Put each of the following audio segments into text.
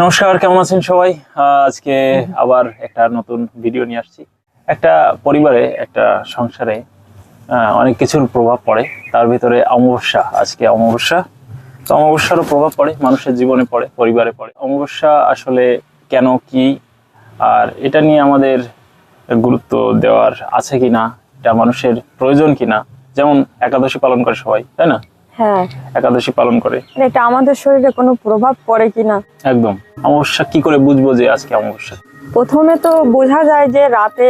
নমস্কার, কেমন আছেন সবাই? আজকে আবার একটা নতুন ভিডিও নিয়ে আসছি। একটা পরিবারে, একটা সংসারে অনেক কিছুর প্রভাব পড়ে। তার ভিতরে অমাবস্যা, আজকে অমাবস্যা। তো অমাবস্যারও প্রভাব পড়ে, মানুষের জীবনে পড়ে, পরিবারে পড়ে। অমাবস্যা আসলে কেন, কি, আর এটা নিয়ে আমাদের গুরুত্ব দেওয়ার আছে কিনা, এটা মানুষের প্রয়োজন কিনা। যেমন একাদশী পালন করে সবাই, তাই না? হ্যাঁ, একাদশী পালন করে, এটা আমাদের শরীরে কোনো প্রভাব পড়ে কিনা। একদম। অমাবস্যা কি করে বুঝবো যে আজকে অমাবস্যা? প্রথমে তো বোঝা যায় যে রাতে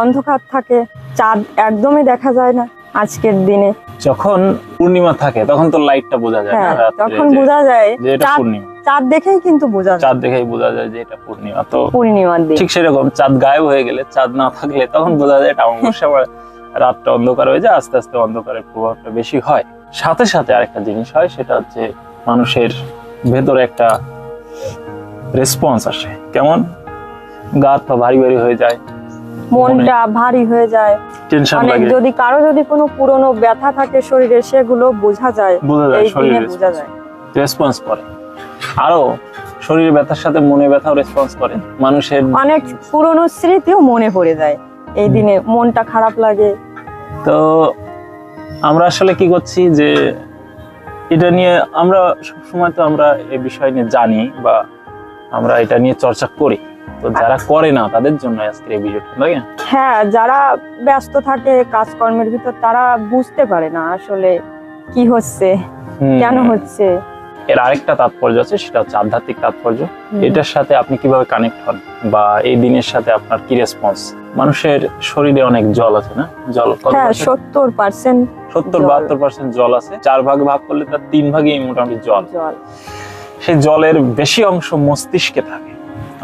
অন্ধকার থাকে, চাঁদ একদমই দেখা যায় না আজকের দিনে। যখন পূর্ণিমা থাকে তখন তো লাইটটা বোঝা যায় না, হ্যাঁ, রাত্রে তখন যে- বোঝা যায় যে এটা চাঁদ, পূর্ণিমা। চাঁদ দেখেই কিন্তু বোঝা যায় চাঁদ দেখেই বোঝা যায় যে এটা পূর্ণিমা। তো পূর্ণিমার দিন। ঠিক সেরকম চাঁদ গায়েব হয়ে গেলে, চাঁদ না থাকলে তখন বোঝা যায় এটা অমাবস্যা। রাতটা অন্ধকার হয়ে যায়, আস্তে আস্তে অন্ধকারের প্রভাবটা বেশি হয়। সাথে সাথে আরেকটা জিনিস হয়, সেটা হচ্ছে মানুষের ভেতরে একটা রেসপন্স আসে। কেমন? গা হাত পা ভারী ভারী হয়ে যায়, মনটা ভারী হয়ে যায়, টেনশন অনেক লাগে, যদি কারো যদি কোনো পুরনো ব্যথা থাকে শরীরে, সেগুলো বোঝা যায়, বোঝা যায়, এই দিনে শরীরে বোঝা যায়। রেসপন্স করে। আরো শরীরের ব্যথার সাথে মনে ব্যথাও রেসপন্স করে। মানুষের অনেক পুরনো স্মৃতিও মনে পড়ে যায় এই দিনে, মনটা খারাপ লাগে। তো আমরা আসলে কি করছি যে এটা নিয়ে আমরা সবসময় তো আমরা এই বিষয় নিয়ে জানি বা আমরা এটা নিয়ে চর্চা করি। তো যারা করে না তাদের জন্য আজকের এই ভিডিওটা, তাই না? হ্যাঁ, যারা ব্যস্ত থাকে কাজকর্মের ভিতর, তারা বুঝতে পারে না আসলে কি হচ্ছে, কেন হচ্ছে। এর আরেকটা তাৎপর্য আছে, সেটা হচ্ছে আধ্যাত্মিক তাৎপর্য। এটার সাথে আপনি কিভাবে কানেক্ট হন বা এই দিনের সাথে আপনার কি রেসপন্স। মানুষের শরীরে অনেক জল আছে না? জল কত? হ্যাঁ, 70% 70-72% জল আছে। 4 ভাগ ভাগ করলে তার 3 ভাগই মোটামুটি জল। জল। সেই জলের বেশি অংশ মস্তিষ্কে থাকে,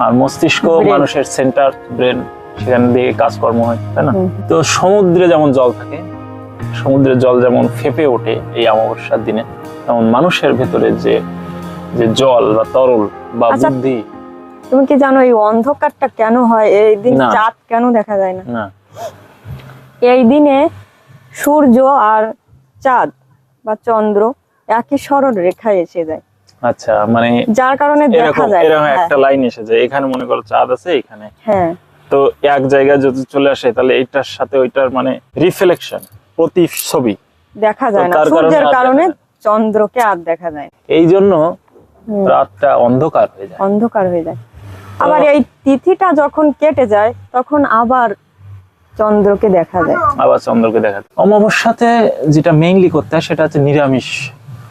আর মস্তিষ্ক Brain। মানুষের সেন্টার, ব্রেন, সেখান দিয়ে কাজকর্ম হয়, তাই না? হুম। তো সমুদ্রে যেমন জল থাকে, সমুদ্রের জল যেমন ফেপে ওঠে এই অমাবস্যার দিনে, তেমন মানুষের ভেতরে যে যে জল বা তরল বা আচ্ছা, বুদ্ধি। তুমি কি জানো এই অন্ধকারটা কেন হয়? এই দিন না। চাঁদ কেন দেখা যায় না? না, এই দিনে সূর্য আর চাঁদ বা চন্দ্র একই সরল রেখায় এসে যায়, আচ্ছা, মানে যার কারণে দেখা এরকম যায়। এরকম হ্যাঁ, একটা লাইন এসে যায়, এখানে মনে করো চাঁদ আছে এখানে, হ্যাঁ, তো এক জায়গায় যদি চলে আসে তাহলে এইটার সাথে ওইটার মানে রিফ্লেকশন, প্রতিছবি দেখা যায় না। তার কারণে সূর্যের আর দেখা কারণে যায় না। চন্দ্রকে আর দেখা যায় না। এই জন্য হুম, রাতটা অন্ধকার হয়ে যায়। অন্ধকার হয়ে যায়। আবার এই তিথিটা যখন কেটে যায় তখন আবার চন্দ্রকে দেখা যায়। আবার চন্দ্রকে দেখা যায়। অমাবস্যাতে যেটা মেইনলি করতে হয় সেটা হচ্ছে নিরামিষ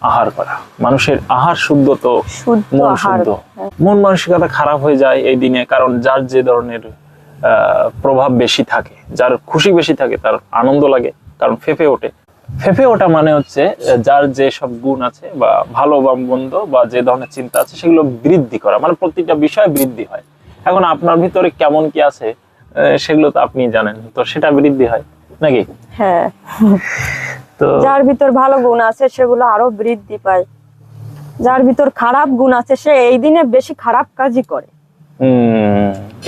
আহার করা। মানুষের আহার শুদ্ধ, তো শুদ্ধ মন আহার। শুদ্ধ। হ্যাঁ। মন মানসিকতা খারাপ হয়ে যায় এই দিনে, কারণ যার যে ধরনের প্রভাব বেশি থাকে, যার খুশি বেশি থাকে, তার আনন্দ লাগে, কারণ ফেঁপে ওঠে। ফেঁপে ওঠা মানে হচ্ছে যার যে সব গুণ আছে বা ভালো বা মন্দ বা যে ধরনের চিন্তা আছে সেগুলো বৃদ্ধি করা, মানে প্রতিটা বিষয় বৃদ্ধি হয়। এখন আপনার ভিতরে কেমন কি আছে সেগুলো তো আপনি জানেন, তো সেটা বৃদ্ধি হয় নাকি? হ্যাঁ, তো যার ভিতর ভালো গুণ আছে সেগুলো আরো বৃদ্ধি পায়। যার ভিতর খারাপ গুণ আছে সে এই দিনে বেশি খারাপ কাজই করে।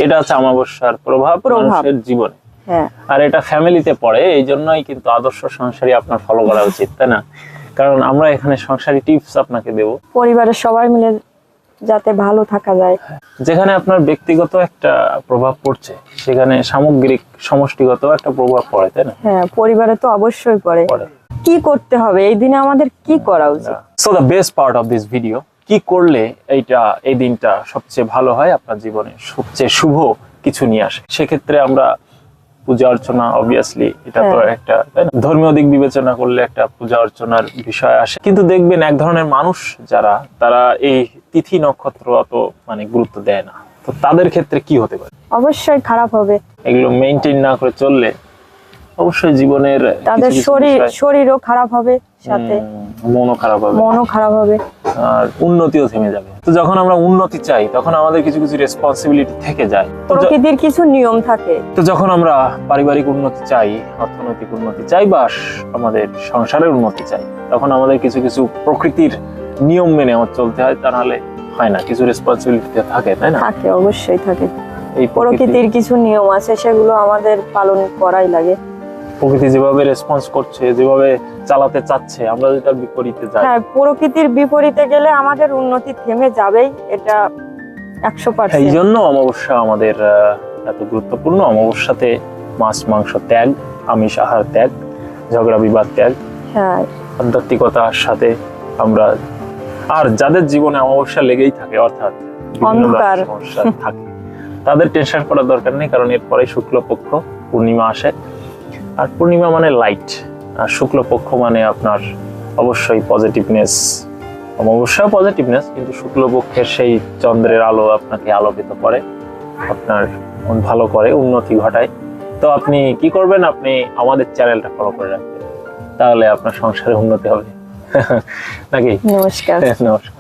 এটা হচ্ছে অমাবস্যার প্রভাব মানুষের জীবনে। হ্যাঁ, আর এটা ফ্যামিলিতে পড়ে, এই জন্যই কিন্তু আদর্শ সংসারী আপনার ফলো করা উচিত, তাই না? কারণ আমরা এখানে সংসারী টিপস আপনাকে দেব, পরিবারের সবাই মিলে যাতে ভালো থাকা যায়। যেখানে আপনার ব্যক্তিগত একটা প্রভাব পড়ছে সেখানে সামগ্রিক সমষ্টিগত একটা প্রভাব পড়ে, তাই না? হ্যাঁ, পরিবারে তো অবশ্যই পড়ে। কি করতে হবে এই দিনে, আমাদের কি করা উচিত? So the best part of this video, কি করলে এই দিনটা সবচেয়ে ভালো হয়, আপনার জীবনে সবচেয়ে শুভ কিছু নিয়ে আসে। সেক্ষেত্রে আমরা পূজা অর্চনা, অবভিয়াসলি এটা তো একটা, তাই না? ধর্মীয় দিক বিবেচনা করলে একটা পূজা অর্চনার বিষয় আসে। কিন্তু দেখবেন এক ধরনের মানুষ যারা, তারা এই তিথি নক্ষত্র অত মানে গুরুত্ব দেয় না। তো তাদের ক্ষেত্রে কি হতে পারে? অবশ্যই খারাপ হবে। এগুলো মেইনটেইন না করে চললে অবশ্যই জীবনের তাদের কিছু কিছু শরীর বিষয়, শরীরও খারাপ হবে, সাথে মনও খারাপ হবে, মনও খারাপ হবে, আর উন্নতিও থেমে যাবে। তো যখন আমরা উন্নতি চাই তখন আমাদের কিছু কিছু রেসপন্সিবিলিটি থেকে যায়। প্রকৃতির কিছু নিয়ম থাকে। তো যখন আমরা পারিবারিক উন্নতি চাই, অর্থনৈতিক উন্নতি চাই বা আমাদের সংসারের উন্নতি চাই, তখন আমাদের কিছু কিছু প্রকৃতির নিয়ম মেনে চলতে হয়, তা নাহলে হয় না। কিছু রেসপন্সিবিলিটি থাকে, তাই না? থাকে, অবশ্যই থাকে। এই প্রকৃতির কিছু নিয়ম আছে, সেগুলো আমাদের পালন করাই লাগে। প্রকৃতি যেভাবে রেসপন্স করছে, যেভাবে চালাতে চাচ্ছে, আমরা যদি তার বিপরীতে যাই, হ্যাঁ, প্রকৃতির বিপরীতে গেলে আমাদের উন্নতি থেমে যাবেই, এটা এই 100%। জন্য অমাবস্যা আমাদের এত গুরুত্বপূর্ণ। অমাবস্যাতে মাছ মাংস ত্যাগ, আমিষ আহার ত্যাগ, ঝগড়া বিবাদ ত্যাগ, হ্যাঁ, আধ্যাত্মিকতার সাথে আমরা, আর যাদের জীবনে অমাবস্যা লেগেই থাকে, অর্থাৎ বিভিন্ন অন্ধকার। ধরনের সমস্যা থাকে, তাদের টেনশন করার দরকার নেই, কারণ এরপরে শুক্লপক্ষ পূর্ণিমা আসে। আর পূর্ণিমা মানে লাইট, আর শুক্লপক্ষ মানে আপনার অবশ্যই পজিটিভনেস। অমাবস্যা পজিটিভনেস, কিন্তু শুক্লপক্ষের সেই চন্দ্রের আলো আপনাকে আলোকিত করে, আপনার মন ভালো করে, উন্নতি ঘটায়। তো আপনি কি করবেন, আপনি আমাদের চ্যানেলটা ফলো করে রাখবেন, তাহলে আপনার সংসারে উন্নতি হবে। নাকি? নমস্কার। নমস্কার।